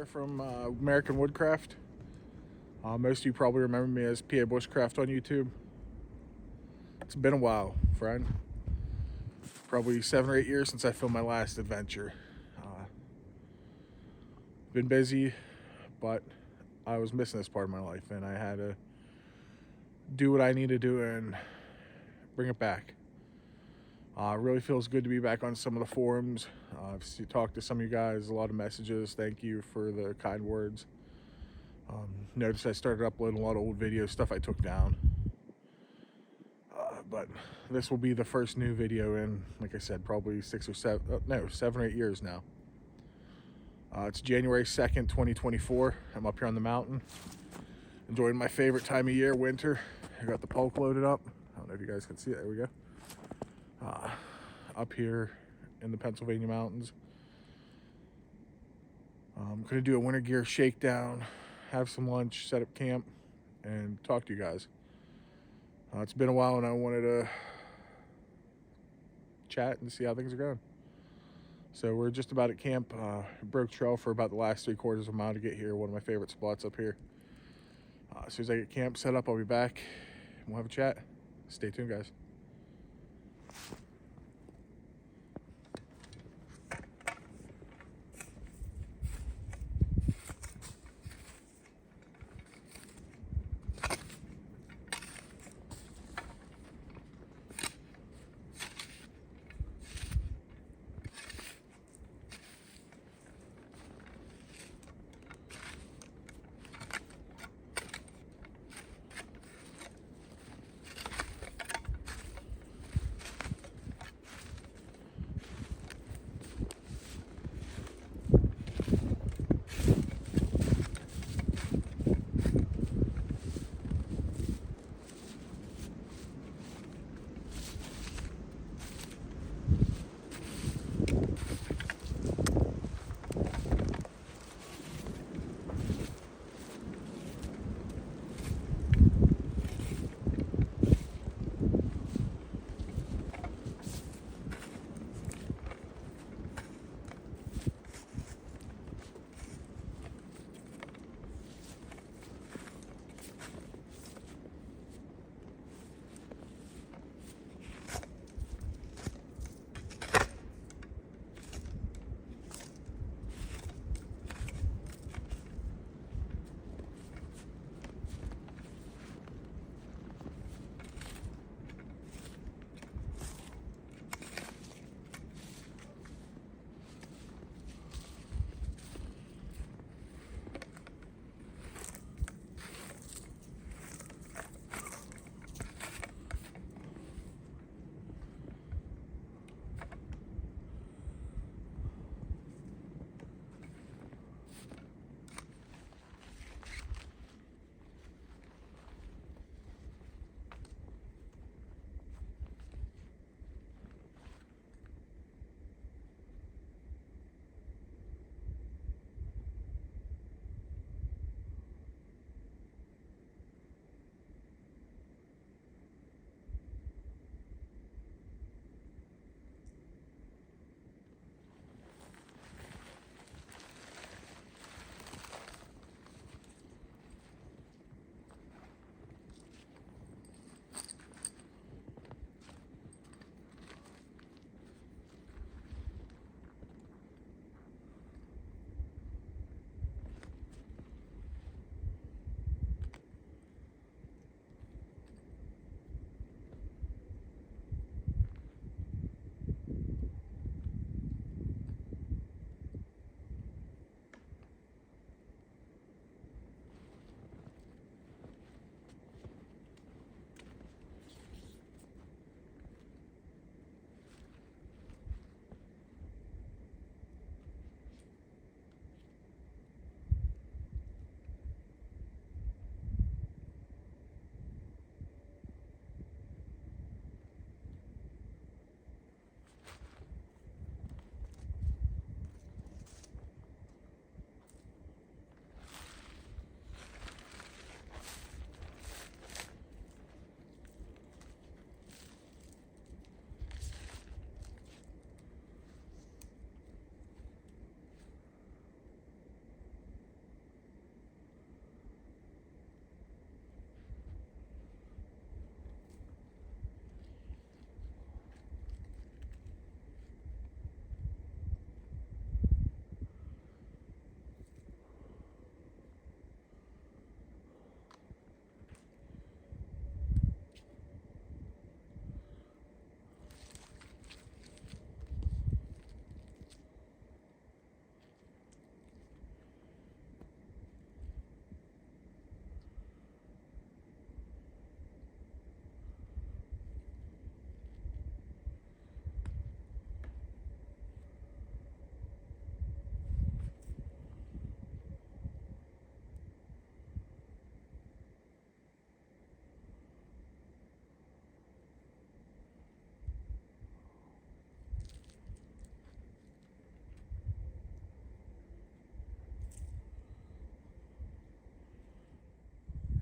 here from American Woodcraft. Most of you probably remember me as PA Bushcraft on YouTube. It's been a while, friend. Probably 7 or 8 years since I filmed my last adventure. Been busy, but I was missing this part of my life, and I had to do what I need to do and bring it back. Really feels good to be back on some of the forums. I've talked to some of you guys, a lot of messages. Thank you for the kind words. Noticed I started uploading a lot of old videos, stuff I took down. But this will be the first new video in, like I said, probably 7 or 8 years now. It's January 2nd, 2024. I'm up here on the mountain, enjoying my favorite time of year, winter. I got the Polk loaded up. I don't know if you guys can see it. There we go. Up here in the Pennsylvania mountains. I'm going to do a winter gear shakedown, have some lunch, set up camp, and talk to you guys. It's been a while, and I wanted to chat and see how things are going. So we're just about at camp. Broke trail for about the last 3/4 of a mile to get here. One of my favorite spots up here. As soon as I get camp set up, I'll be back. We'll have a chat. Stay tuned, guys.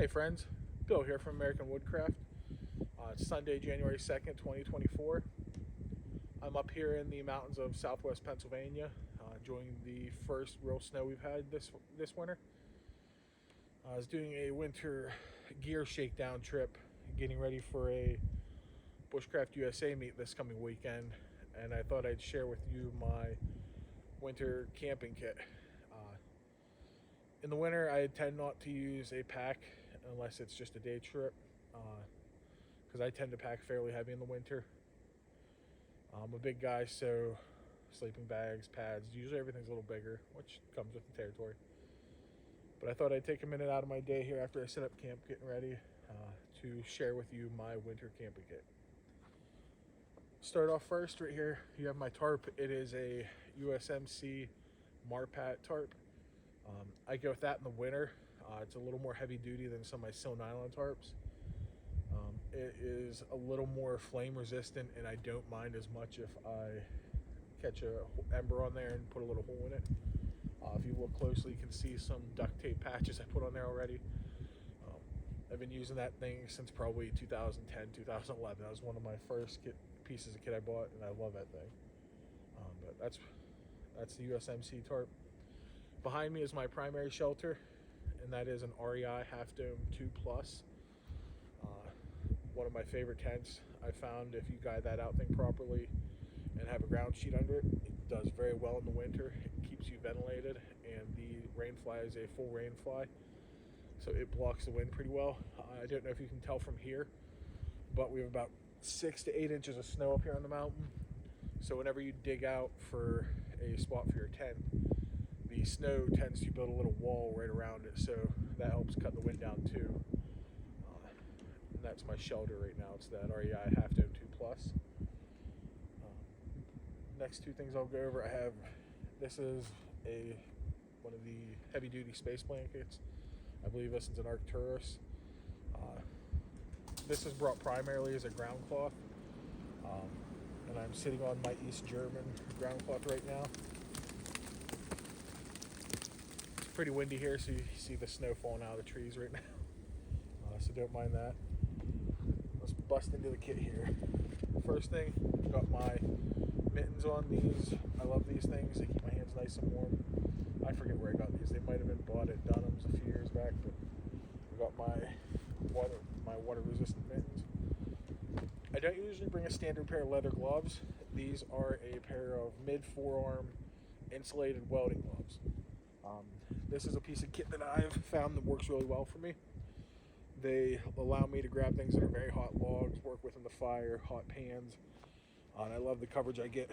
Hey friends, Bill here from American Woodcraft. It's Sunday, January 2nd, 2024. I'm up here in the mountains of southwest Pennsylvania, enjoying the first real snow we've had this winter. I was doing a winter gear shakedown trip, getting ready for a Bushcraft USA meet this coming weekend, and I thought I'd share with you my winter camping kit. In the winter, I tend not to use a pack unless it's just a day trip, because I tend to pack fairly heavy in the winter. I'm a big guy, so sleeping bags, pads, usually everything's a little bigger, which comes with the territory. But I thought I'd take a minute out of my day here after I set up camp getting ready to share with you my winter camping kit. Start off first right here, you have my tarp. It is a USMC Marpat tarp. I go with that in the winter. It's a little more heavy duty than some of my silk nylon tarps. It is a little more flame resistant, and I don't mind as much if I catch a ember on there and put a little hole in it. If you look closely, you can see some duct tape patches I put on there already. I've been using that thing since probably 2010, 2011. That was one of my first pieces of kit I bought, and I love that thing. But that's the USMC tarp. Behind me is my primary shelter, and that is an REI Half Dome 2 Plus. One of my favorite tents. I found if you guide that out thing properly and have a ground sheet under it, it does very well in the winter. It keeps you ventilated, and the rain fly is a full rain fly, so it blocks the wind pretty well. I don't know if you can tell from here, but we have about 6 to 8 inches of snow up here on the mountain. So whenever you dig out for a spot for your tent, the snow tends to build a little wall right around it, so that helps cut the wind down too. And that's my shelter right now. It's that REI Half Dome 2 Plus. Next two things I'll go over, this is one of the heavy duty space blankets. I believe this is an Arcturus. This is brought primarily as a ground cloth, and I'm sitting on my East German ground cloth right now. It's pretty windy here, so you see the snow falling out of the trees right now, so don't mind that. Let's bust into the kit here. First thing, got my mittens on. These, I love these things. They keep my hands nice and warm. I forget where I got these. They might have been bought at Dunham's a few years back, but I got my water resistant mittens. I don't usually bring a standard pair of leather gloves. These are a pair of mid forearm insulated welding gloves. This is a piece of kit that I've found that works really well for me. They allow me to grab things that are very hot logs, work within the fire, hot pans, and I love the coverage I get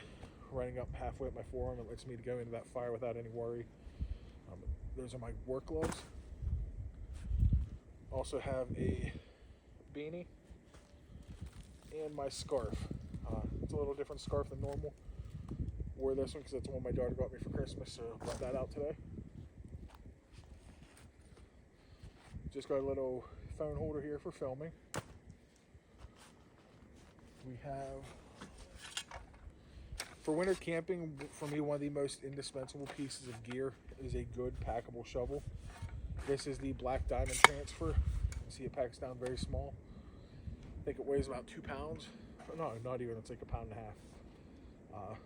running up halfway up my forearm. It lets me to go into that fire without any worry. Those are my work gloves. Also have a beanie and my scarf. It's a little different scarf than normal. Wore this one because that's the one my daughter got me for Christmas, so I brought that out today. Just got a little phone holder here for filming. We have, for winter camping, for me, one of the most indispensable pieces of gear is a good packable shovel. This is the Black Diamond Transfer. You can see it packs down very small. I think it weighs about 2 pounds. No, not even, it's like 1.5 pounds.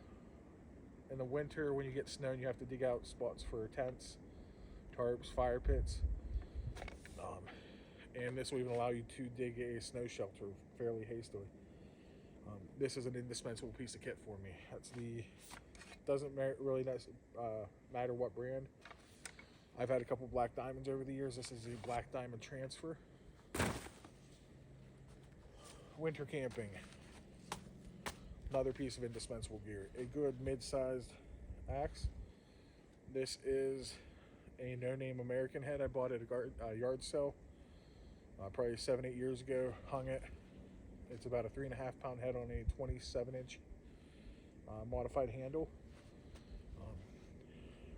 In the winter, when you get snow and you have to dig out spots for tents, tarps, fire pits, and this will even allow you to dig a snow shelter fairly hastily. This is an indispensable piece of kit for me. Doesn't really matter what brand. I've had a couple Black Diamonds over the years. This is the Black Diamond Transfer. Winter camping. Another piece of indispensable gear. A good mid-sized axe. This is a no-name American head I bought at a yard sale probably 7-8 years ago. Hung it. It's about a 3.5 pound head on a 27-inch modified handle.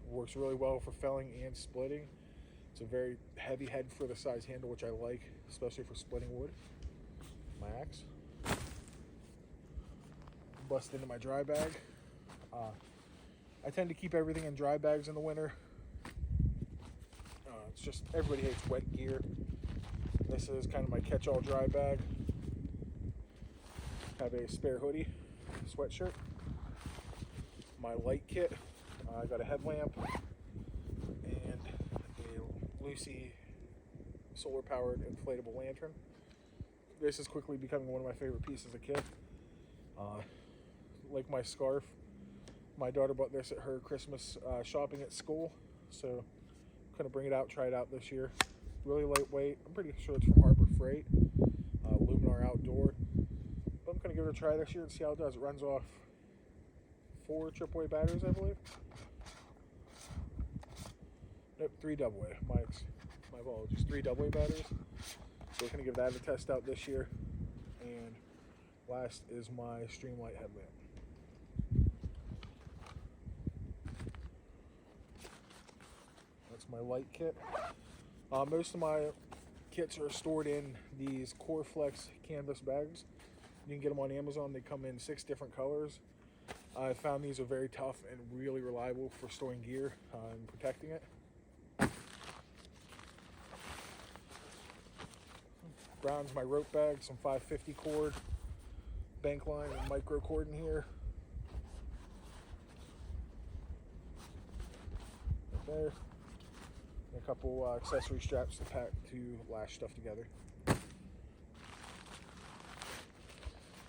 Works really well for felling and splitting. It's a very heavy head for the size handle, which I like, especially for splitting wood. My axe. Bust into my dry bag. I tend to keep everything in dry bags in the winter. It's just, everybody hates wet gear. This is kind of my catch-all dry bag. Have a spare hoodie, sweatshirt. My light kit. I got a headlamp and a Lucy solar-powered inflatable lantern. This is quickly becoming one of my favorite pieces as a kid. Like my scarf, my daughter bought this at her Christmas shopping at school, so I'm gonna bring it out, try it out this year. Really lightweight. I'm pretty sure it's from Harbor Freight, Luminar Outdoor. But I'm gonna give it a try this year and see how it does. It runs off 4 AAA batteries, I believe. Nope, 3 AA. My apologies, 3 AA batteries. So we're gonna give that a test out this year. And last is my Streamlight headlamp. That's my light kit. Most of my kits are stored in these Coreflex canvas bags. You can get them on Amazon. They come in 6 different colors. I found these are very tough and really reliable for storing gear and protecting it. Brown's my rope bag, some 550 cord, bank line, and micro cord in here. Right there. And a couple accessory straps to pack to lash stuff together.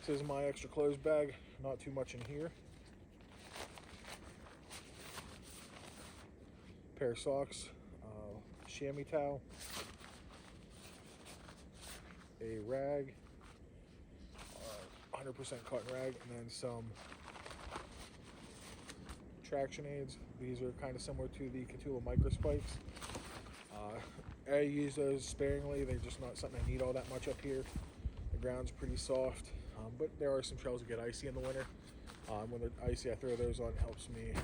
This is my extra clothes bag, not too much in here. Pair of socks, chamois towel, a rag, 100% cotton rag, and then some traction aids. These are kind of similar to the Catula microspikes. I use those sparingly. They're just not something I need all that much up here. The ground's pretty soft, but there are some trails that get icy in the winter. When they're icy, I throw those on. It helps me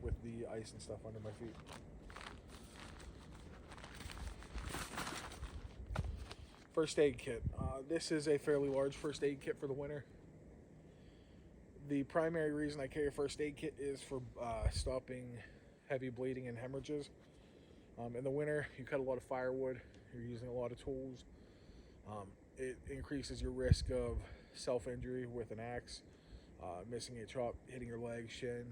with the ice and stuff under my feet. First aid kit. This is a fairly large first aid kit for the winter. The primary reason I carry a first aid kit is for stopping heavy bleeding and hemorrhages. In the winter, you cut a lot of firewood, you're using a lot of tools. It increases your risk of self-injury with an axe, missing a chop, hitting your leg, shin,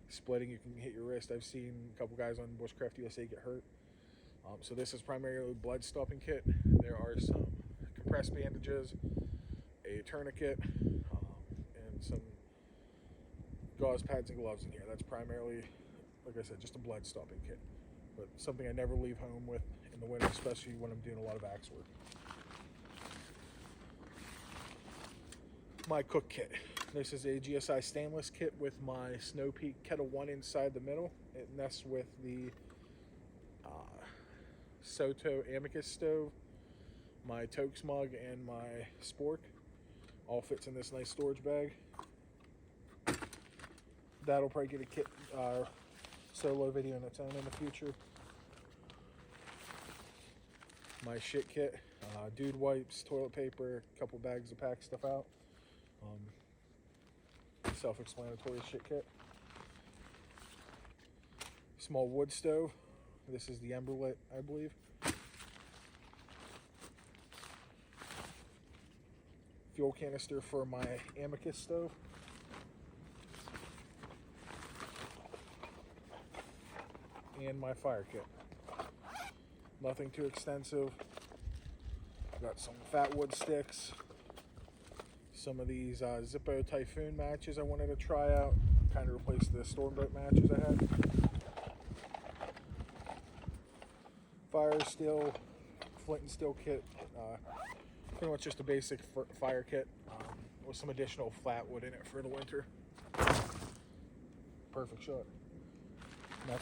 splitting. You can hit your wrist. I've seen a couple guys on Bushcraft USA get hurt. So this is primarily a blood stopping kit. There are some compressed bandages, a tourniquet, and some gauze pads and gloves in here. That's primarily, like I said, just a blood stopping kit, but something I never leave home with in the winter, especially when I'm doing a lot of axe work. My cook kit. This is a GSI stainless kit with my Snow Peak Kettle 1 inside the middle. It nests with the Soto Amicus stove, my Tokes mug, and my spork. All fits in this nice storage bag. That'll probably get a kit solo video in its own in the future. My shit kit, dude wipes, toilet paper, a couple bags to pack stuff out. Self-explanatory shit kit. Small wood stove. This is the Emberlit, I believe. Fuel canister for my Amicus stove. And my fire kit. Nothing too extensive. Got some fat wood sticks. Some of these Zippo Typhoon matches I wanted to try out. Kind of replace the Stormboat matches I had. Fire steel, flint and steel kit. Pretty much just a basic fire kit with some additional flat wood in it for the winter. Perfect shot. And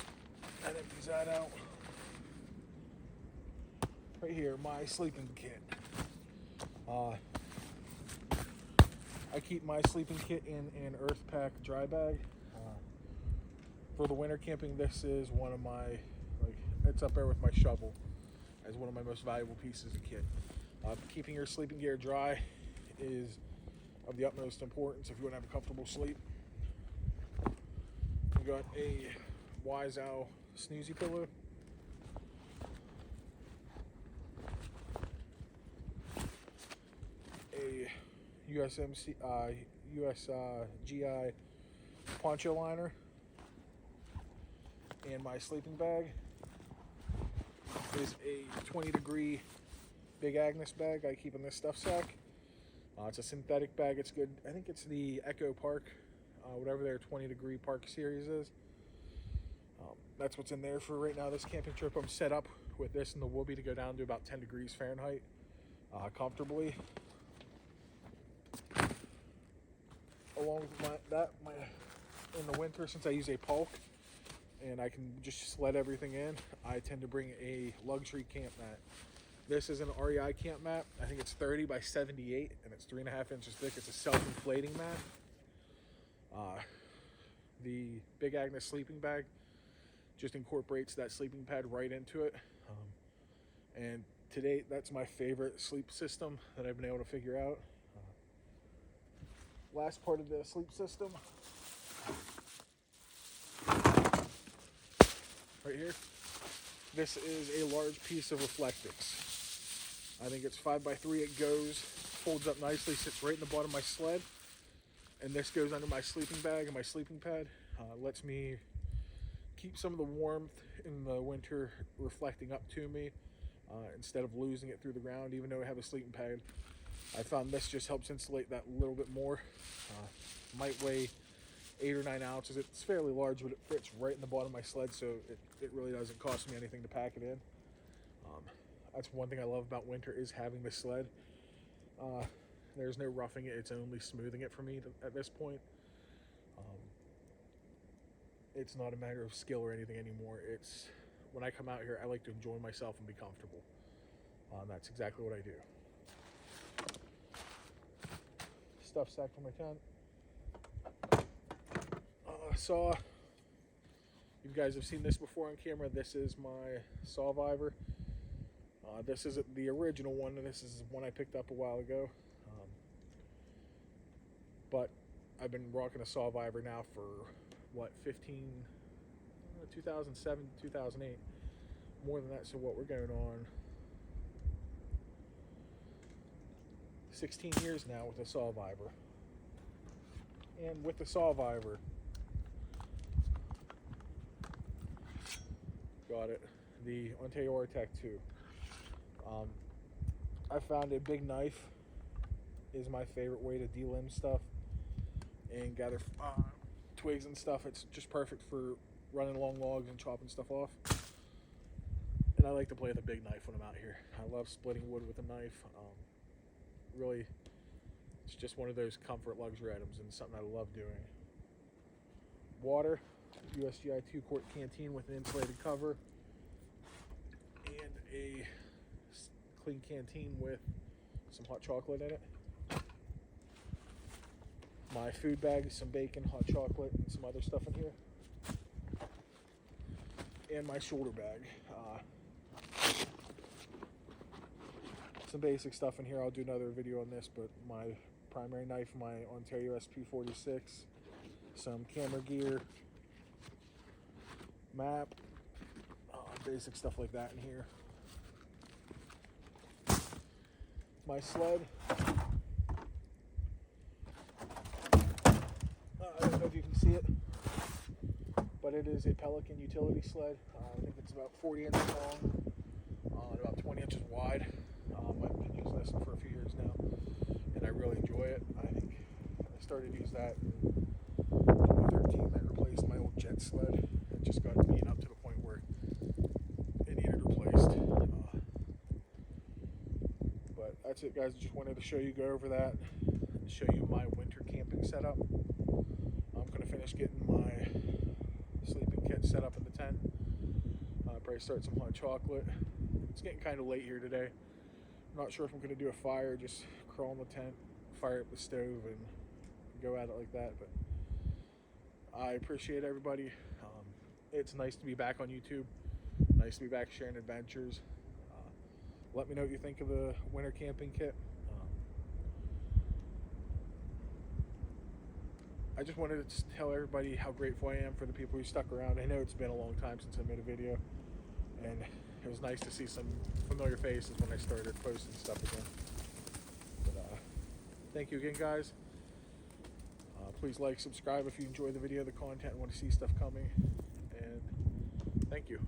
that empties that out. Right here, my sleeping kit. I keep my sleeping kit in an RTAK dry bag. For the winter camping, this is one of my, it's up there with my shovel as one of my most valuable pieces of kit. Keeping your sleeping gear dry is of the utmost importance if you want to have a comfortable sleep. We got a Wise Owl snoozy pillow. USMC, USGI poncho liner, and my sleeping bag is a 20-degree big Agnes bag I keep in this stuff sack. It's a synthetic bag. It's good. I think it's the Echo Park, whatever their 20-degree Park series is. That's what's in there for right now. This camping trip, I'm set up with this and the woobie to go down to about 10 degrees Fahrenheit comfortably. Along with in the winter, since I use a Pulk and I can just sled everything in, I tend to bring a luxury camp mat. This is an REI Camp mat. I think it's 30 by 78 and it's 3.5 inches thick. It's a self-inflating mat. The Big Agnes sleeping bag just incorporates that sleeping pad right into it. And to date, that's my favorite sleep system that I've been able to figure out. Last part of the sleep system, right here. This is a large piece of Reflectix. I think it's 5x3. It goes, folds up nicely, sits right in the bottom of my sled. And this goes under my sleeping bag and my sleeping pad. Lets me keep some of the warmth in the winter reflecting up to me instead of losing it through the ground, even though I have a sleeping pad. I found this just helps insulate that a little bit more. Might weigh 8 or 9 ounces. It's fairly large, but it fits right in the bottom of my sled, so it really doesn't cost me anything to pack it in. That's one thing I love about winter, is having the sled. There's no roughing it, it's only smoothing it for me at this point. It's not a matter of skill or anything anymore. It's when I come out here, I like to enjoy myself and be comfortable. That's exactly what I do. Stuff sack for my tent. Saw. You guys have seen this before on camera. This is my Sawvivor. This isn't the original one. This is one I picked up a while ago. But I've been rocking a Sawvivor now for what, 2007, 2008, more than that. So what, we're going on 16 years now with the Sawvivor. And with the Sawvivor, got it, the Ontario RTAK 2. I found a big knife is my favorite way to delimb stuff and gather twigs and stuff. It's just perfect for running along logs and chopping stuff off. And I like to play with a big knife when I'm out here. I love splitting wood with a knife. Really, it's just one of those comfort luxury items and something I love doing. Water, USGI 2-quart canteen with an insulated cover, and a clean canteen with some hot chocolate in it. My food bag, some bacon, hot chocolate, and some other stuff in here. And my shoulder bag. Some basic stuff in here. I'll do another video on this, but my primary knife, my Ontario SP46, some camera gear, map, basic stuff like that in here. My sled. I don't know if you can see it, but it is a Pelican utility sled. I think it's about 40 inches long, and about 20 inches wide. I've been using this for a few years now, and I really enjoy it. I think I started to use that in 2013. I replaced my old jet sled. It just got beaten up to the point where it needed replaced. But that's it, guys. Just wanted to show you, go over that, show you my winter camping setup. I'm going to finish getting my sleeping kit set up in the tent. Probably start some hot chocolate. It's getting kind of late here today. I'm not sure if I'm going to do a fire, just crawl in the tent, fire up the stove, and go at it like that. But I appreciate everybody. It's nice to be back on YouTube. Nice to be back sharing adventures. Let me know what you think of the winter camping kit. I just wanted to tell everybody how grateful I am for the people who stuck around. I know it's been a long time since I made a video, and it was nice to see some familiar faces when I started posting stuff again. But Thank you again, guys. Please like, subscribe if you enjoy the video, the content, and want to see stuff coming. And thank you.